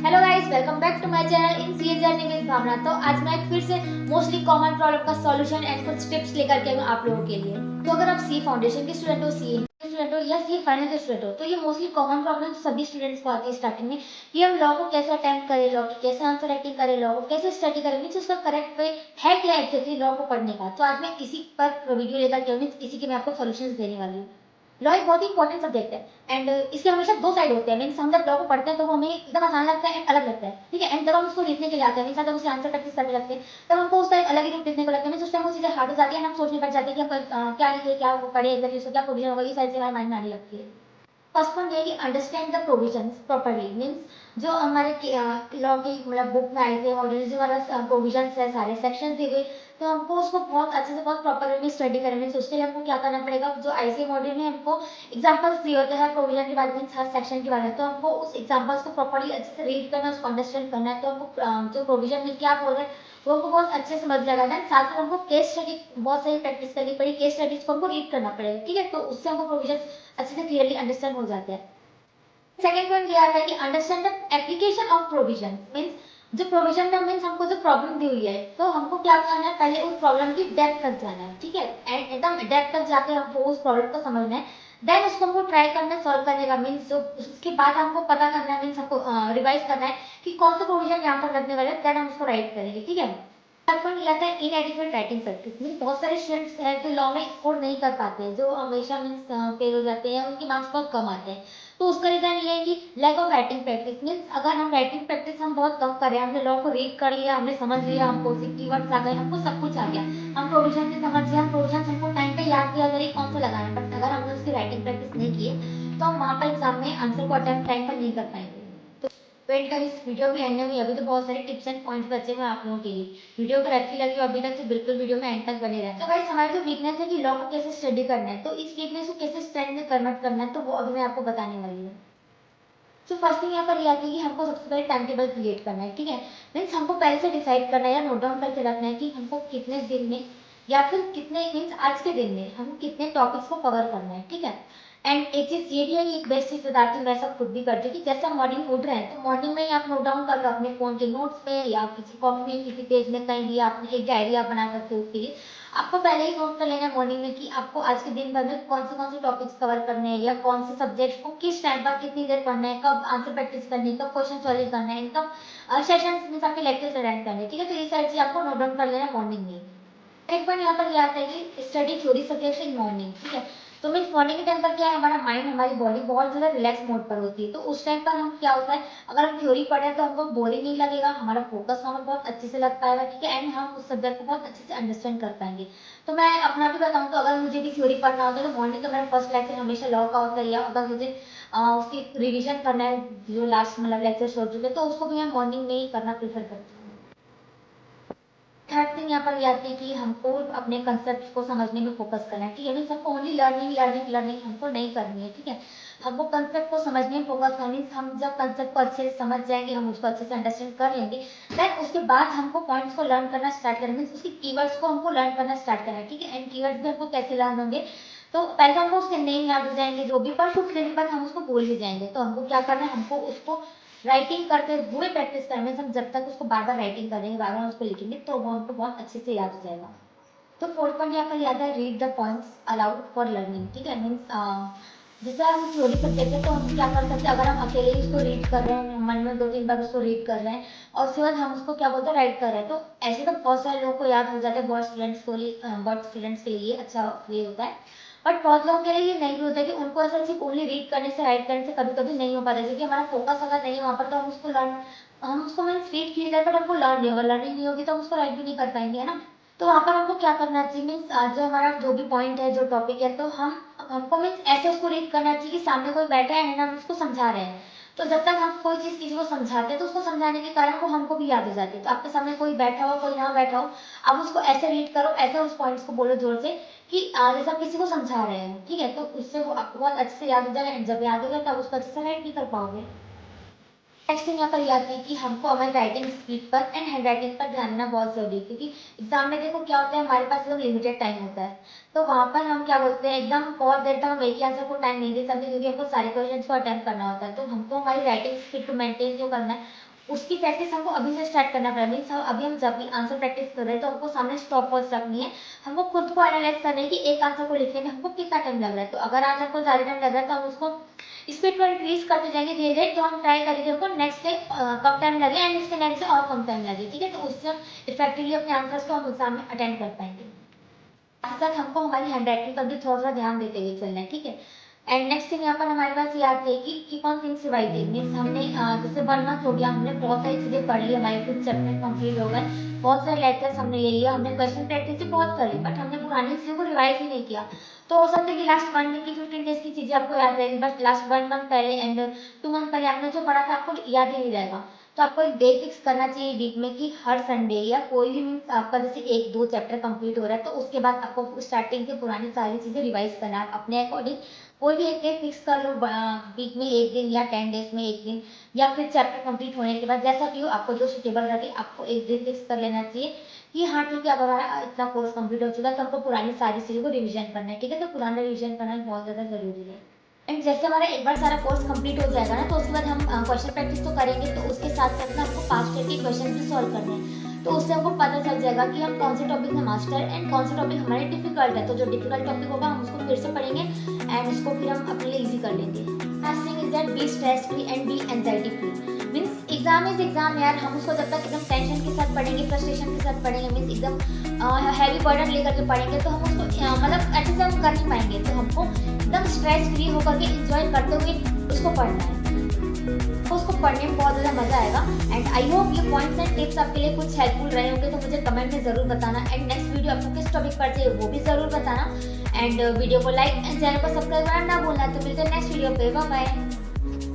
Hello guys, welcome back to my channel in CA journey with Bhavna. तो आज मैं फिर से मोस्टली कॉमन प्रॉब्लम का सॉल्यूशन एंड कुछ टिप्स लेकर के आई हूं आप लोगों के लिए। तो अगर आप सी फाउंडेशन के स्टूडेंट हो, सी स्टूडेंट हो या सी फाइनल के स्टूडेंट हो, तो ये मोस्टली कॉमन प्रॉब्लम सभी स्टूडेंट्स को आती है स्टार्टिंग में कि हम लॉ को कैसे अटेम्प्ट करें, लॉ की कैसे आंसर राइटिंग करें, लॉ को कैसे स्टडी करें, मीन्स उसका करेक्ट वे है क्या एक्चुअली लॉ को पढ़ने का। तो आज मैं इसी पर वीडियो लेकर के मीन्स इसी के मैं आपको सॉल्यूशंस देने वाली हूँ। लॉ एक बहुत ही इंपॉर्टेंट सब्जेक्ट है एंड इसके हमेशा दो साइड होते हैं। मीन्स हम जब लॉ को पढ़ते हैं तो हमें एकदम आसान लगता है एंड अलग लगता है, ठीक है। एंड जब हम उसको लिखने के लिए आते हैं, मीन्स जब उसे आंसर प्रैक्टिस करने लगते हैं, तब हमको उसका एक अलग ही रूप देखने को लगता है। मीन्स उस टाइम वो चीजें हार्ड हो जाती है, हम सोचने लग जाते हैं कि हम क्या लिखे, क्या पढ़े, एग्जैक्टली उसका क्या प्रोविजन होगा, ये सारी चीजें हमारे माइंड में आने लगती है। फर्स्ट पॉइंट ये कि understand the provisions properly. Means जो हमारे लॉ की मतलब बुक में आए थे और जो हमारा प्रोविजंस है, सारे सेक्शन दिए गए, तो हमको उसको बहुत अच्छे से बहुत प्रॉपर वे में स्टडी करना है। उसके लिए हमको क्या करना पड़ेगा, जो आईसीए मॉड्यूल में हमको एग्जांपल्स दिए होते हैं प्रोविजन के बारे में, हर सेक्शन के बारे में, तो हमको उस एग्जांपल्स को प्रॉपर्ली अच्छे से रीड करना है, उसको अंडरस्टैंड करना है। तो हमको जो प्रोविजन में क्या बोल रहे हैं वो हमको बहुत अच्छे से समझ लगाना है। साथ में हमको केस स्टडी बहुत सारी प्रैक्टिस करनी पड़ेगी, केस स्टडीज को हमको रीड करना पड़ेगा, ठीक है। तो उससे हमको प्रोविजन अच्छे से क्लियरली अंडरस्टैंड हो जाते हैं। सेकंड पॉइंट ये आता है कि understand the application of provision. Means जो प्रोविजन में मीन्स हमको जो प्रॉब्लम दी हुई है, तो हमको क्या करना है, पहले उस प्रॉब्लम की डेप्थ तक जाना है, ठीक है। एंड एकदम डेप्थ तक जाके हमको उस प्रॉब्लम को समझना है, देन उसको हमको ट्राई करना है सॉल्व करने का। मीन्स जो उसके बाद हमको पता करना है, मीन्स हमको रिवाइज करना है कि कौन सा प्रोविजन यहाँ पर लगने वाला है, देन हम उसको राइट करेंगे, ठीक है। थर्ड पॉइंट ये आता है इनएडिक्वेट राइटिंग प्रैक्टिस। मीन्स बहुत सारे स्टूडेंट्स हैं जो लॉ में स्कोर नहीं कर पाते हैं, जो हमेशा मीन्स फेल हो जाते हैं, उनके मार्क्स बहुत कम आते हैं। तो उसका रीजन ये है कि lack of writing practice. Means अगर हम राइटिंग प्रैक्टिस हम बहुत कम करें, हमने लॉ को रीड कर लिया, हमने समझ लिया, हमको उसके कीवर्ड्स आ गए, हमको सब कुछ आ गया, हम प्रोविजन भी समझ गए, हम प्रोविजन हमको टाइम पे याद किया अगर कौन सा लगाना है, बट अगर हमने उसकी राइटिंग प्रैक्टिस नहीं की है, तो हम वहाँ पर एग्जाम में आंसर को अटेम्प्ट टाइम पर नहीं कर पाएंगे। तो एंड कर इस वीडियो के एंड में अभी तो बहुत सारे टिप्स एंड पॉइंट्स बचे हुए आप लोगों के लिए। वीडियो अगर अच्छी लगी हो अभी तक तो बिल्कुल वीडियो में एंड तक बने रहें। तो गाइस हमारी जो वीकनेस है कि लॉ को कैसे स्टडी करना है, तो इस वीकनेस को कैसे स्ट्रेंथ में कन्वर्ट करना है, तो वो अभी मैं आपको बताने वाली हूँ। तो फर्स्ट थिंग यहाँ पर ये आती है कि हमको सबसे पहले टाइम टेबल क्रिएट करना है, ठीक है। मीन्स हमको पहले से डिसाइड करना है या नोट डाउन करके रखना है कि हमको कितने दिन में या फिर कितने मीन्स आज के दिन में हम कितने टॉपिक्स को कवर करना है, ठीक है। एंड एक चीज ये भी है, एक बेस्ट चीज बताती हूँ, मैं सब खुद भी करती हूँ कि जैसे हम मॉर्निंग उठ रहे हैं तो मॉर्निंग में ही आप नोट डाउन कर लो अपने फोन के नोट्स में या किसी कॉपी में, किसी पेज में, कहीं भी आप एक डायरी आप बना सकते हो। उसके लिए आपको पहले ही नोट कर लेना है मॉर्निंग में कि आपको आज के दिन भर में कौन से टॉपिक्स कवर करने हैं या कौन से सब्जेक्ट को किस टाइम पर कितनी देर पढ़ना है, कब आंसर प्रैक्टिस करनी है, कब क्वेश्चन सॉल्व करना है, कब सेशन मीन्स आपके लेक्चर्स अटेंड करने हैं, ठीक है। तो ये सारी चीज आपको नोट डाउन कर लेना है मॉर्निंग में। एक बार यहाँ पर ये आता है कि study theory subject in morning, ठीक है। तो मीन्स मॉर्निंग के टाइम पर क्या है, हमारा माइंड हमारी बॉडी बहुत ज़्यादा रिलैक्स मोड पर होती है। तो उस टाइम पर हम क्या होता है, अगर हम थ्योरी पढ़े तो हमको बोरिंग नहीं लगेगा, हमारा फोकस वहाँ पर बहुत अच्छे से लग पाएगा, ठीक है। एंड हम उस सब्जेक्ट को बहुत अच्छे से अंडरस्टैंड कर पाएंगे। तो मैं अपना भी बताऊँ तो अगर मुझे भी थ्योरी पढ़ना होता है तो मॉर्निंग का मेरा फर्स्ट लेक्चर हमेशा लॉ का होता है, या अगर मुझे उसकी रिविजन करना है जो लास्ट मतलब लेक्चर हो चुके तो उसको भी मैं मॉर्निंग में ही करना प्रेफर करती हूँ। थर्ड थिंग यहाँ पर ये आती है कि हमको अपने कंसेप्ट को समझने में फोकस करना है, ठीक है। मीन्स हमको ओनली लर्निंग लर्निंग लर्निंग हमको नहीं करनी है, ठीक है। हमको कंसेप्ट को समझने में फोकस करना है। हम जब कंसेप्ट को अच्छे से समझ जाएंगे, हम उसको अच्छे से अंडरस्टैंड कर लेंगे, देन उसके बाद हमको पॉइंट्स को लर्न करना स्टार्ट करेंगे। मीन्स उसकी कीवर्ड्स को हमको लर्न करना स्टार्ट करना है, ठीक है। एंड कीवर्ड्स भी हमको कैसे लर्न होंगे, तो पहले तो हमको उसके नेम याद हो जाएंगे जो भी, पर कुछ देर बाद हम उसको भूल भी जाएंगे। तो हमको क्या करना है, हमको उसको राइटिंग करते हुए प्रैक्टिस करने से हम जब तक उसको बार बार राइटिंग करेंगे, बार बार उसको लिखेंगे, तो वो हमको बहुत अच्छे से याद हो जाएगा। तो फोर्थ पॉइंट यहाँ पर याद है read the points allowed for learning, ठीक है। मीन्स जैसे हम थ्योरी सब्जेक्ट है तो हम क्या कर सकते हैं, अगर हम अकेले ही उसको रीड कर रहे हैं, मन में दो तीन बार उसको रीड कर रहे हैं और उसके बाद हम उसको क्या बोलते हैं राइट कर रहे हैं, तो ऐसे तो बहुत सारे लोगों को याद हो जाता है, बहुत स्टूडेंट्स के लिए अच्छा वे होता है। बट बहुत लोगों के लिए ये नहीं भी होता है कि उनको ऐसा सिर्फ ओनली रीड करने से राइट करने से कभी कभी नहीं हो पाता, क्योंकि हमारा फोकस अगर नहीं है वहाँ पर तो हम उसको मीन्स रीड किया जाए बट हमको लर्न नहीं होगा, लर्निंग नहीं होगी तो हम उसको राइट भी नहीं कर पाएंगे, है ना। तो वहाँ पर हमको क्या करना चाहिए, मीन्स जो हमारा जो भी पॉइंट है, जो टॉपिक है, तो हमको मीन्स ऐसे उसको रीड करना चाहिए कि सामने कोई बैठा है ना, हम उसको समझा रहे हैं। तो जब तक हम कोई चीज किसी को समझाते हैं तो उसको समझाने के कारण वो हमको भी याद हो जाती है। तो आपके सामने कोई बैठा हो, कोई ना बैठा हो, आप उसको ऐसे रीड करो, ऐसे उस पॉइंट्स को बोलो जोर से कि जैसे आप किसी को समझा रहे हैं, ठीक है। तो उससे वो आपको बहुत अच्छे से याद हो जाएगा, जब याद हो जाए तब उसको अच्छे से राइट भी कर पाओगे। नेक्स्ट थिंग यहाँ पर याद है कि हमको हमारी राइटिंग स्पीड पर एंड हैंड राइटिंग पर ध्यान देना बहुत जरूरी है, क्योंकि एग्जाम में देखो क्या होता है, हमारे पास एकदम लिमिटेड टाइम होता है। तो वहाँ पर हम क्या बोलते हैं, एकदम बहुत देर तक हम एक ही आंसर को टाइम नहीं दे सकते, क्योंकि हमको सारे क्वेश्चन को अटेम्प्ट करना होता है। तो हमको हमारी राइटिंग स्पीड को मेंटेन जो करना है उसकी प्रैक्टिस हमको अभी से स्टार्ट करना पड़ेगा। मीन्स हम अभी हम जब भी आंसर प्रैक्टिस कर रहे हैं तो हमको सामने स्टॉप वॉच रखनी है। हमको खुद को एनालाइज करना है कि एक आंसर को लिखने में हमको कितना टाइम लग रहा है। तो अगर आज हमको ज़्यादा टाइम लग रहा है तो हम उसको स्पीड पर इंक्रीज करते जाएंगे धीरे धीरे। तो हम ट्राई करेंगे हमको नेक्स्ट डे कम टाइम लगे एंड इसके नेक्स्ट डे और कम टाइम लगे, ठीक है। तो उससे हम इफेक्टिवली अपने आंसर्स को हम एग्जाम में अटेंड कर पाएंगे। साथ साथ हमको हमारी हैंडराइटिंग पर भी थोड़ा सा ध्यान देते हुए चलना है, ठीक है। एंड नेक्स्ट थिंग यहाँ पर हमारे पास याद है कि keep on things revising. Means हमने जैसे 1 मंथ हो गया, हमने बहुत सारी चीज़ें पढ़ ली, हमारे कुछ चैप्टर कंप्लीट हो गए, बहुत सारे लेक्चर्स हमने ले लिया, हमने क्वेश्चन प्रैक्टिस भी बहुत करी, बट हमने पुरानी चीज़ों को रिवाइज ही नहीं किया। तो हो सकता है कि लास्ट 1 वीक की 15 डेज की चीज़ें आपको याद रहेगी, बट लास्ट 1 मंथ पहले एंड 2 मंथ पहले आपने जो पढ़ा था आपको याद ही नहीं रहेगा। तो आपको एक डे फिक्स करना चाहिए वीक में कि हर संडे या कोई भी, मीन्स आपका जैसे 1-2 चैप्टर कंप्लीट हो रहा है तो उसके बाद आपको स्टार्टिंग से पुरानी सारी चीज़ें रिवाइज करना है अपने अकॉर्डिंग। कोई भी एक डे फिक्स कर लो, वीक में 1 दिन या 10 डेज में 1 दिन, या फिर चैप्टर कंप्लीट होने के बाद जैसा भी हो आपको जो सूटेबल लगे आपको एक दिन फिक्स कर लेना चाहिए कि हाँ ठीक है, अब हमारा इतना कोर्स कंप्लीट हो चुका है तो हमको पुरानी सारी चीज़ों को रिविजन करना है, ठीक है। तो पुराना रिविजन करना बहुत ज़्यादा ज़रूरी है। एंड जैसे हमारा एक बार सारा कोर्स कंप्लीट हो जाएगा ना तो उसके बाद हम क्वेश्चन प्रैक्टिस तो करेंगे, तो उसके साथ साथ ना हमको पास्ट ईयर के क्वेश्चन भी सॉल्व करने हैं। तो उससे हमको पता चल जाएगा कि हम कौन से टॉपिक में मास्टर एंड कौन से टॉपिक हमारे डिफिकल्ट है। तो जो डिफिकल्ट टॉपिक होगा हम उसको फिर से पढ़ेंगे एंड उसको फिर हम अपने लिए ईजी कर लेंगे। First thing is that be stress free and be anxiety free. Means exam is exam यार, हम उसको जब तक एकदम टेंशन के साथ पढ़ेंगे, फ्रस्ट्रेशन के साथ पढ़ेंगे, मीन्स एकदम हैवी बर्डन लेकर के पढ़ेंगे तो हम उसको मतलब अच्छे से हम कर नहीं पाएंगे। तो हमको एकदम स्ट्रेस फ्री होकर के इंजॉय करते हुए उसको पढ़ना है, तो उसको पढ़ने में बहुत ज़्यादा मज़ा आएगा। एंड आई होप ये पॉइंट्स एंड टिप्स आपके लिए कुछ हेल्पफुल रहे होंगे, तो मुझे कमेंट में ज़रूर बताना। एंड नेक्स्ट वीडियो आपको किस टॉपिक पर चाहिए वो भी ज़रूर बताना। एंड वीडियो को लाइक एंड चैनल को सब्सक्राइब करना ना भूलना। तो मिलते हैं नेक्स्ट वीडियो पे, बाय बाय।